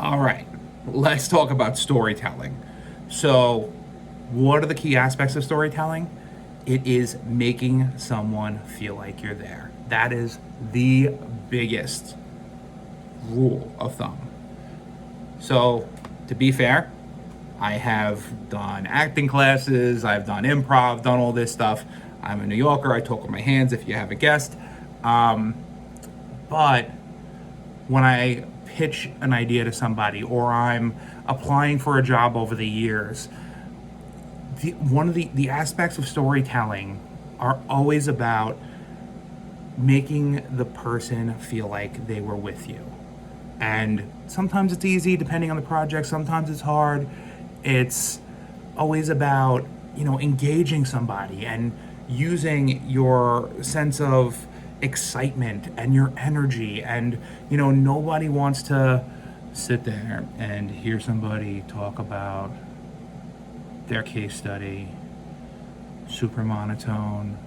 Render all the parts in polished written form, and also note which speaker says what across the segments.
Speaker 1: All right, let's talk about storytelling. So, what are the key aspects of storytelling? It is making someone feel like you're there. That is the biggest rule of thumb. So, to be fair, I have done acting classes, I've done improv, done all this stuff. I'm a New Yorker, I talk with my hands if you haven't guessed. But when I pitch an idea to somebody or I'm applying for a job over the years, one of the aspects of storytelling are always about making the person feel like they were with you. And sometimes it's easy depending on the project, sometimes it's hard. It's always about, engaging somebody and using your sense of excitement and your energy. And, nobody wants to sit there and hear somebody talk about their case study, super monotone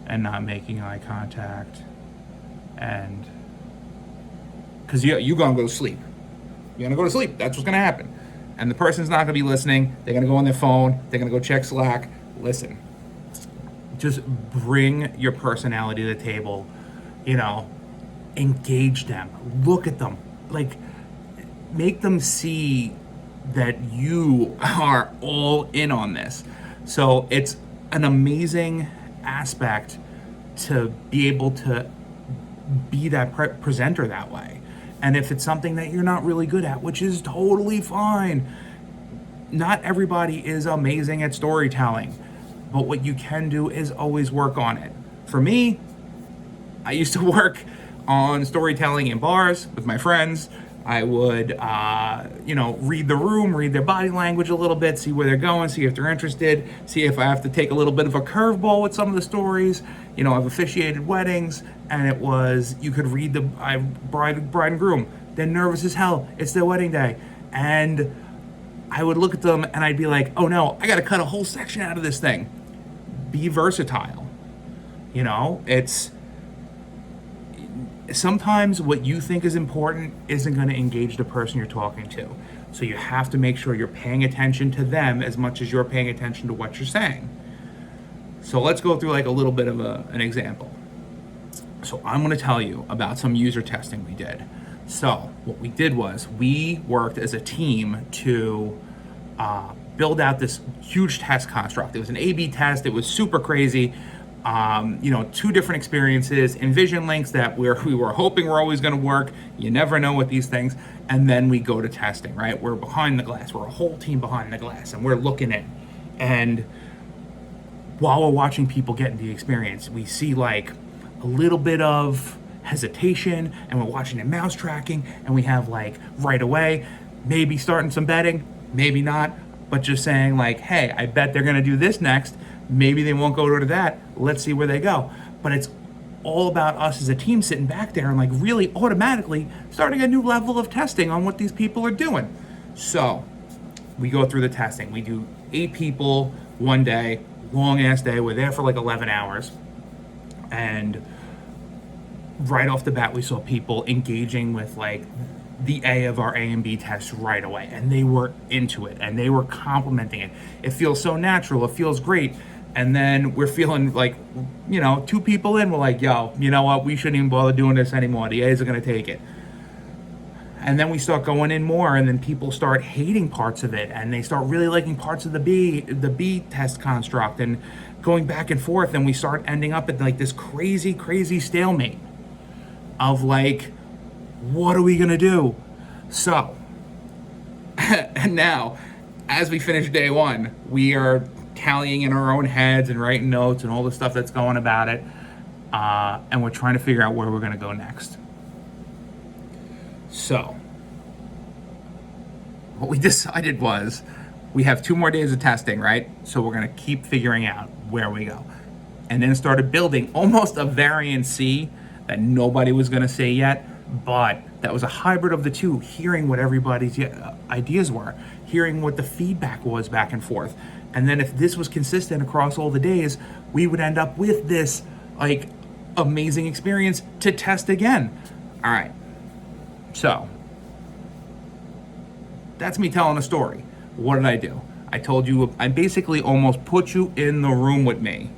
Speaker 1: and not making eye contact. And because you're gonna go to sleep. You're gonna go to sleep. That's what's gonna happen. And the person's not gonna be listening. They're gonna go on their phone. They're gonna go check Slack. Listen, just bring your personality to the table. Engage them. Look at them. Make them see that you are all in on this. So it's an amazing aspect to be able to be that presenter that way. And if it's something that you're not really good at, which is totally fine, not everybody is amazing at storytelling, but what you can do is always work on it. For me, I used to work on storytelling in bars with my friends. I would, read the room, read their body language a little bit, see where they're going, see if they're interested, see if I have to take a little bit of a curveball with some of the stories. I've officiated weddings, and it was, you could read the bride and groom. They're nervous as hell. It's their wedding day. And I would look at them and I'd be like, oh no, I got to cut a whole section out of this thing. Be versatile. It's sometimes what you think is important isn't going to engage the person you're talking to. So you have to make sure you're paying attention to them as much as you're paying attention to what you're saying. So let's go through a little bit of an example. So I'm going to tell you about some user testing we did. So what we did was we worked as a team to build out this huge test construct. It was an A/B test. It was super crazy. 2 different experiences, envision links that we were hoping were always going to work. You never know with these things. And then we go to testing, right? We're behind the glass. We're a whole team behind the glass, and we're looking in. And while we're watching people get into the experience, we see a little bit of hesitation, and we're watching the mouse tracking, and we have right away, maybe starting some betting, maybe not, but just saying hey, I bet they're going to do this next. Maybe they won't go to that. Let's see where they go. But it's all about us as a team sitting back there and really automatically starting a new level of testing on what these people are doing. So we go through the testing. We do 8 people one day, long ass day. We're there for 11 hours. And right off the bat, we saw people engaging with the A of our A and B tests right away. And they were into it and they were complimenting it. It feels so natural. It feels great. And then we're feeling 2 people in, we're yo, you know what? We shouldn't even bother doing this anymore. The A's are going to take it. And then we start going in more, and then people start hating parts of it, and they start really liking parts of the B test construct, and going back and forth, and we start ending up at this crazy, crazy stalemate of what are we going to do? So, and now, as we finish day 1, we are tallying in our own heads and writing notes and all the stuff that's going about it, and we're trying to figure out where we're going to go next. So what we decided was we have 2 more days of testing, right? So we're going to keep figuring out where we go, and then started building almost a variant C that nobody was going to say yet, but that was a hybrid of the 2, hearing what everybody's ideas were, hearing what the feedback was back and forth. And then if this was consistent across all the days, we would end up with this amazing experience to test again. All right. So That's me telling a story. What did I do? I told you, I basically almost put you in the room with me,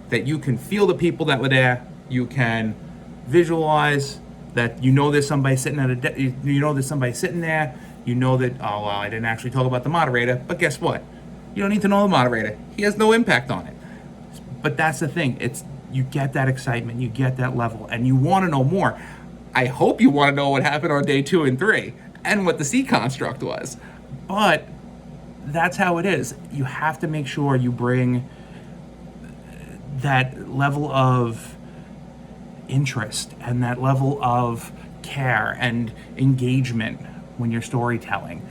Speaker 1: that you can feel the people that were there. You can visualize that you know there's somebody sitting you know there's somebody sitting there. You know that, oh, well, I didn't actually talk about the moderator, but guess what? You don't need to know the moderator. He has no impact on it. But that's the thing. You get that excitement, you get that level, and you want to know more. I hope you want to know what happened on day 2 and 3 and what the C construct was. But that's how it is. You have to make sure you bring that level of interest and that level of care and engagement when you're storytelling.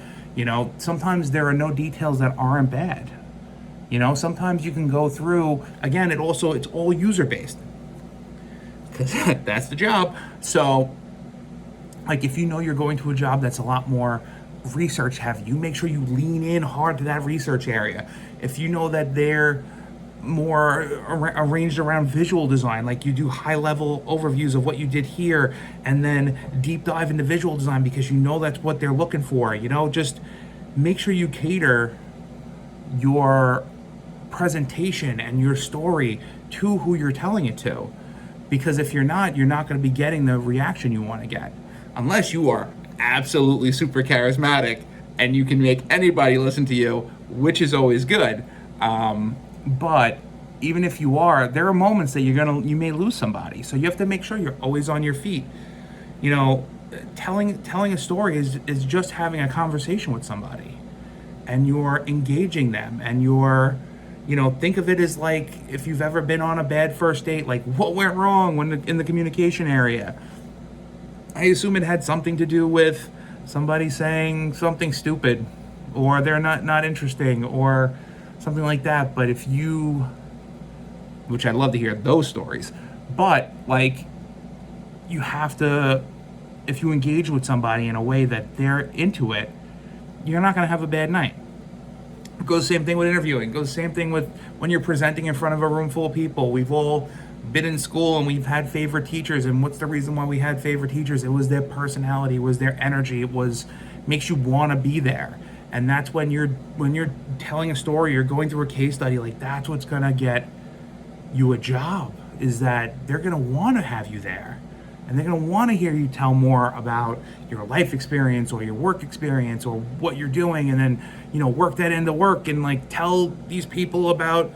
Speaker 1: Sometimes there are no details that aren't bad. Sometimes you can go through, again, it's all user-based, because that's the job. So, like, if you know you're going to a job that's a lot more research heavy, you make sure you lean in hard to that research area. If you know that they're more arranged around visual design, like you do high-level overviews of what you did here, and then deep dive into visual design because you know that's what they're looking for. Just make sure you cater your presentation and your story to who you're telling it to, because if you're not going to be getting the reaction you want to get, unless you are absolutely super charismatic and you can make anybody listen to you, which is always good. But even if you are, there are moments that you may lose somebody. So you have to make sure you're always on your feet. Telling a story is just having a conversation with somebody, and you're engaging them, and think of it as like if you've ever been on a bad first date, like what went wrong in the communication area. I assume it had something to do with somebody saying something stupid, or they're not interesting, or something like that. But which I'd love to hear those stories, but like, you have to, if you engage with somebody in a way that they're into it, you're not going to have a bad night. It goes the same thing with interviewing. It goes the same thing with when you're presenting in front of a room full of people. We've all been in school and we've had favorite teachers, and what's the reason why we had favorite teachers? It was their personality, it was their energy, makes you want to be there. And that's when you're telling a story, you're going through a case study, like that's what's going to get you a job, is that they're going to want to have you there. And they're going to want to hear you tell more about your life experience or your work experience or what you're doing, and then, work that into work and like tell these people about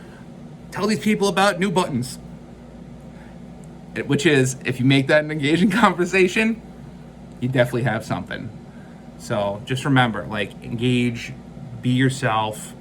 Speaker 1: new buttons. Which is, if you make that an engaging conversation, you definitely have something. So just remember, like, engage, be yourself,